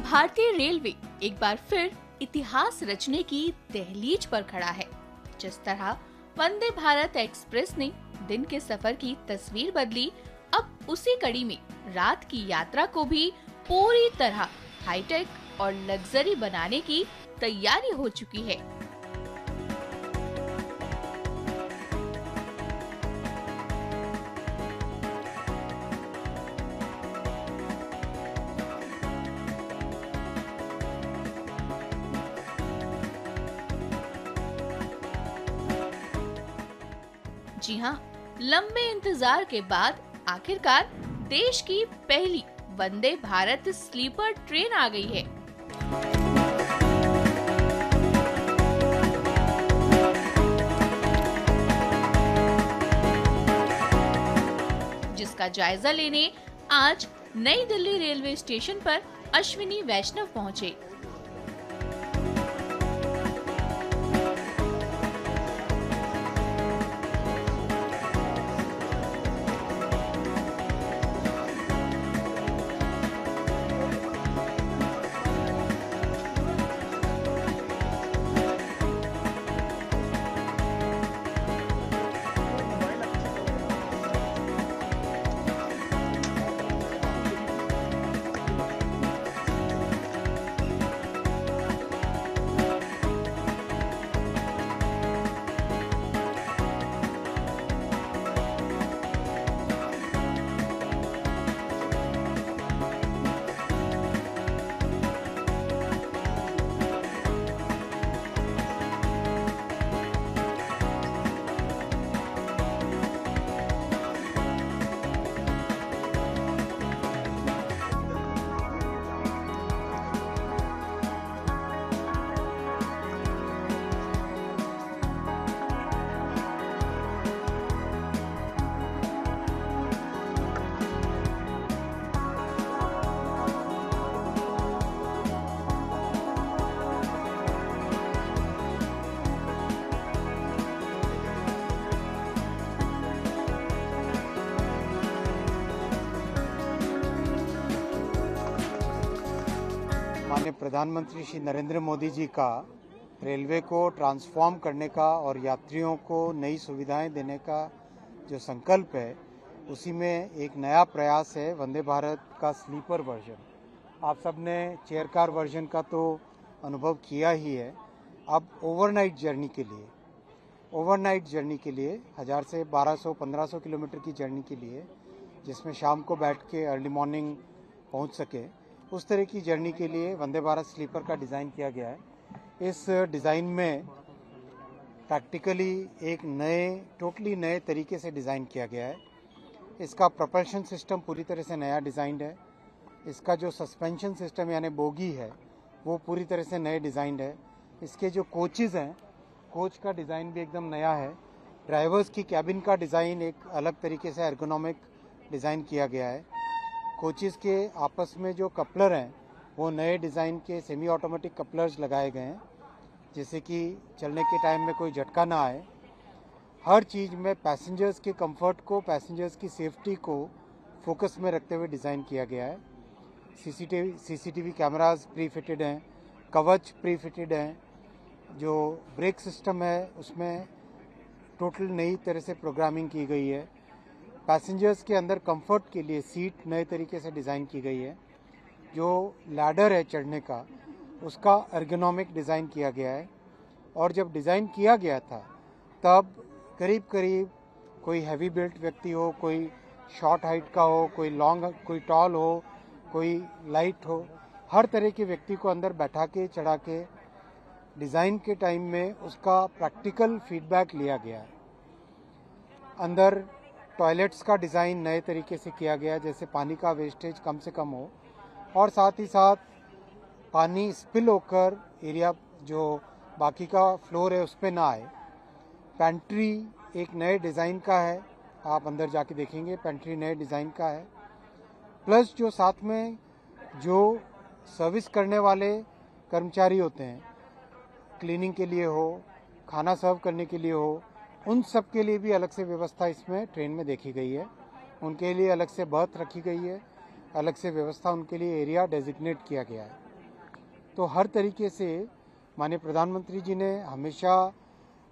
भारतीय रेलवे एक बार फिर इतिहास रचने की दहलीज पर खड़ा है। जिस तरह वंदे भारत एक्सप्रेस ने दिन के सफर की तस्वीर बदली, अब उसी कड़ी में रात की यात्रा को भी पूरी तरह हाईटेक और लग्जरी बनाने की तैयारी हो चुकी है। जी हाँ, लंबे इंतजार के बाद आखिरकार देश की पहली वंदे भारत स्लीपर ट्रेन आ गई है। जिसका जायजा लेने आज नई दिल्ली रेलवे स्टेशन पर अश्विनी वैष्णव पहुंचे। माननीय प्रधानमंत्री श्री नरेंद्र मोदी जी का रेलवे को ट्रांसफॉर्म करने का और यात्रियों को नई सुविधाएं देने का जो संकल्प है, उसी में एक नया प्रयास है वंदे भारत का स्लीपर वर्जन। आप सबने चेयर कार वर्जन का तो अनुभव किया ही है। अब ओवरनाइट जर्नी के लिए 1000 से 1200-1500 किलोमीटर की जर्नी के लिए, जिसमें शाम को बैठ के अर्ली मॉर्निंग पहुंच सके, उस तरह की जर्नी के लिए वंदे भारत स्लीपर का डिज़ाइन किया गया है। इस डिज़ाइन में प्रैक्टिकली एक टोटली नए तरीके से डिज़ाइन किया गया है। इसका प्रोपल्शन सिस्टम पूरी तरह से नया डिज़ाइंड है। इसका जो सस्पेंशन सिस्टम यानी बोगी है, वो पूरी तरह से नए डिज़ाइंड है। इसके जो कोचेज़ हैं, कोच का डिज़ाइन भी एकदम नया है। ड्राइवर्स की कैबिन का डिज़ाइन एक अलग तरीके से एर्गोनॉमिक डिज़ाइन किया गया है। कोचेज़ के आपस में जो कपलर हैं, वो नए डिज़ाइन के सेमी ऑटोमेटिक कपलर्स लगाए गए हैं, जिससे कि चलने के टाइम में कोई झटका ना आए। हर चीज़ में पैसेंजर्स के कंफर्ट को, पैसेंजर्स की सेफ्टी को फोकस में रखते हुए डिज़ाइन किया गया है। सीसीटीवी कैमरास प्री फिटेड हैं, कवच प्री फिटेड हैं। जो ब्रेक सिस्टम है, उसमें टोटल नई तरह से प्रोग्रामिंग की गई है। पैसेंजर्स के अंदर कंफर्ट के लिए सीट नए तरीके से डिज़ाइन की गई है। जो लैडर है चढ़ने का, उसका एर्गोनॉमिक डिज़ाइन किया गया है। और जब डिज़ाइन किया गया था, तब करीब करीब कोई हैवी बिल्ट व्यक्ति हो, कोई शॉर्ट हाइट का हो, कोई लॉन्ग, कोई टॉल हो, कोई लाइट हो, हर तरह के व्यक्ति को अंदर बैठा के चढ़ा के डिज़ाइन के टाइम में उसका प्रैक्टिकल फीडबैक लिया गया है। अंदर टॉयलेट्स का डिज़ाइन नए तरीके से किया गया, जैसे पानी का वेस्टेज कम से कम हो, और साथ ही साथ पानी स्पिल होकर एरिया जो बाकी का फ्लोर है उस पर ना आए। पेंट्री एक नए डिज़ाइन का है, आप अंदर जाके देखेंगे, पेंट्री नए डिज़ाइन का है। प्लस जो साथ में जो सर्विस करने वाले कर्मचारी होते हैं, क्लीनिंग के लिए हो, खाना सर्व करने के लिए हो, उन सब के लिए भी अलग से व्यवस्था इसमें ट्रेन में देखी गई है। उनके लिए अलग से बर्थ रखी गई है, अलग से व्यवस्था, उनके लिए एरिया डेजिग्नेट किया गया है। तो हर तरीके से माननीय प्रधानमंत्री जी ने हमेशा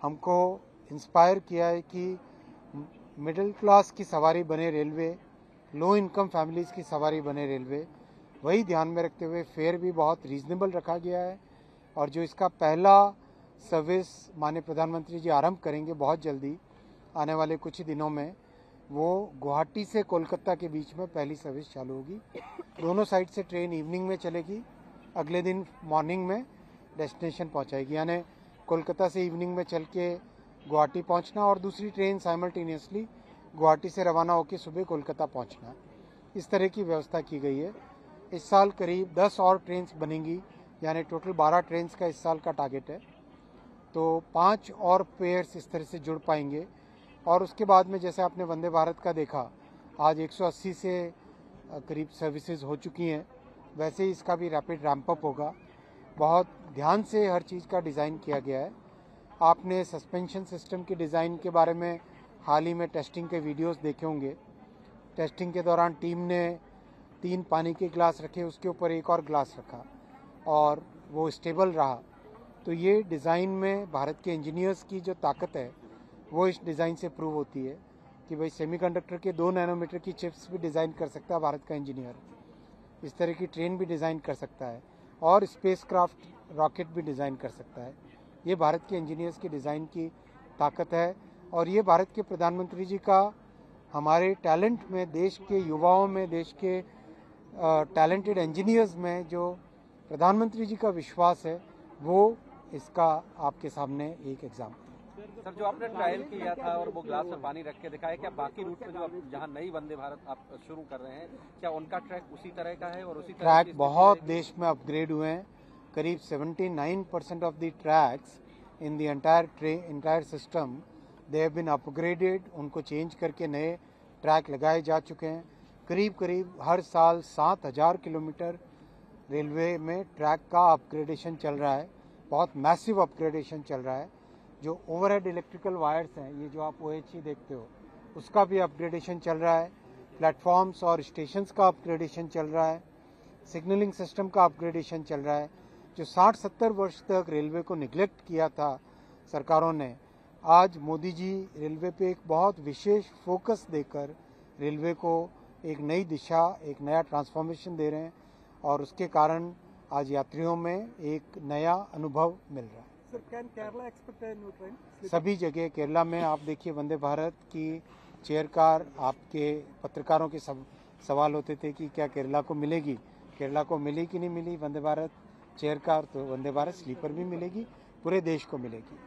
हमको इंस्पायर किया है कि मिडिल क्लास की सवारी बने रेलवे, लो इनकम फैमिलीज़ की सवारी बने रेलवे। वही ध्यान में रखते हुए फेयर भी बहुत रीजनेबल रखा गया है और जो इसका पहला सर्विस माननीय प्रधानमंत्री जी आरंभ करेंगे बहुत जल्दी आने वाले कुछ ही दिनों में, वो गुवाहाटी से कोलकाता के बीच में पहली सर्विस चालू होगी। दोनों साइड से ट्रेन इवनिंग में चलेगी, अगले दिन मॉर्निंग में डेस्टिनेशन पहुंचाएगी, यानी कोलकाता से इवनिंग में चल के गुवाहाटी पहुंचना और दूसरी ट्रेन साइमल्टेनियसली गुवाहाटी से रवाना होकर सुबह कोलकाता पहुंचना। इस तरह की व्यवस्था की गई है। इस साल करीब 10 और ट्रेन्स बनेंगी, यानी टोटल 12 ट्रेन्स का इस साल का टारगेट है। तो 5 और पेयर्स इस तरह से जुड़ पाएंगे और उसके बाद में जैसे आपने वंदे भारत का देखा, आज 180 से करीब सर्विसेज हो चुकी हैं, वैसे ही इसका भी रैपिड रैंप अप होगा। बहुत ध्यान से हर चीज़ का डिज़ाइन किया गया है। आपने सस्पेंशन सिस्टम के डिज़ाइन के बारे में हाल ही में टेस्टिंग के वीडियोस देखे होंगे। टेस्टिंग के दौरान टीम ने 3 पानी के ग्लास रखे, उसके ऊपर एक और ग्लास रखा और वो स्टेबल रहा। तो ये डिज़ाइन में भारत के इंजीनियर्स की जो ताकत है वो इस डिज़ाइन से प्रूव होती है कि भाई सेमीकंडक्टर के 2 नैनोमीटर की चिप्स भी डिज़ाइन कर सकता है भारत का इंजीनियर, इस तरह की ट्रेन भी डिज़ाइन कर सकता है और स्पेसक्राफ्ट रॉकेट भी डिज़ाइन कर सकता है। ये भारत के इंजीनियर्स की डिज़ाइन की ताकत है और ये भारत के प्रधानमंत्री जी का हमारे टैलेंट में, देश के युवाओं में, देश के टैलेंटेड इंजीनियर्स में जो प्रधानमंत्री जी का विश्वास है वो इसका आपके सामने एक एग्जाम्पल। सर, जो आपने ट्रायल किया था और वो ग्लास में पानी रख के दिखाया, क्या बाकी रूट पे जो आप जहां नई वंदे भारत आप शुरू कर रहे हैं, क्या उनका ट्रैक उसी तरह का है? और उसी तरह ट्रैक बहुत देश में अपग्रेड हुए हैं। करीब 79% of the tracks in the entire system they have been upgraded. उनको चेंज करके नए ट्रैक लगाए जा चुके हैं। करीब हर साल 7000 किलोमीटर रेलवे में ट्रैक का अपग्रेडेशन चल रहा है, बहुत मैसिव अपग्रेडेशन चल रहा है। जो ओवरहेड इलेक्ट्रिकल वायर्स हैं, ये जो आप OHE देखते हो, उसका भी अपग्रेडेशन चल रहा है। प्लेटफॉर्म्स और स्टेशंस का अपग्रेडेशन चल रहा है। सिग्नलिंग सिस्टम का अपग्रेडेशन चल रहा है। जो 60-70 वर्ष तक रेलवे को निगलेक्ट किया था सरकारों ने, आज मोदी जी रेलवे पे एक बहुत विशेष फोकस देकर रेलवे को एक नई दिशा, एक नया ट्रांसफॉर्मेशन दे रहे हैं और उसके कारण आज यात्रियों में एक नया अनुभव मिल रहा है। Sir, can Kerala expect a new train? सभी जगह केरला में आप देखिए वंदे भारत की चेयर कार, आपके पत्रकारों के सवाल होते थे कि क्या केरला को मिलेगी, केरला को मिली कि नहीं मिली वंदे भारत चेयर कार, तो वंदे भारत स्लीपर भी मिलेगी, पूरे देश को मिलेगी।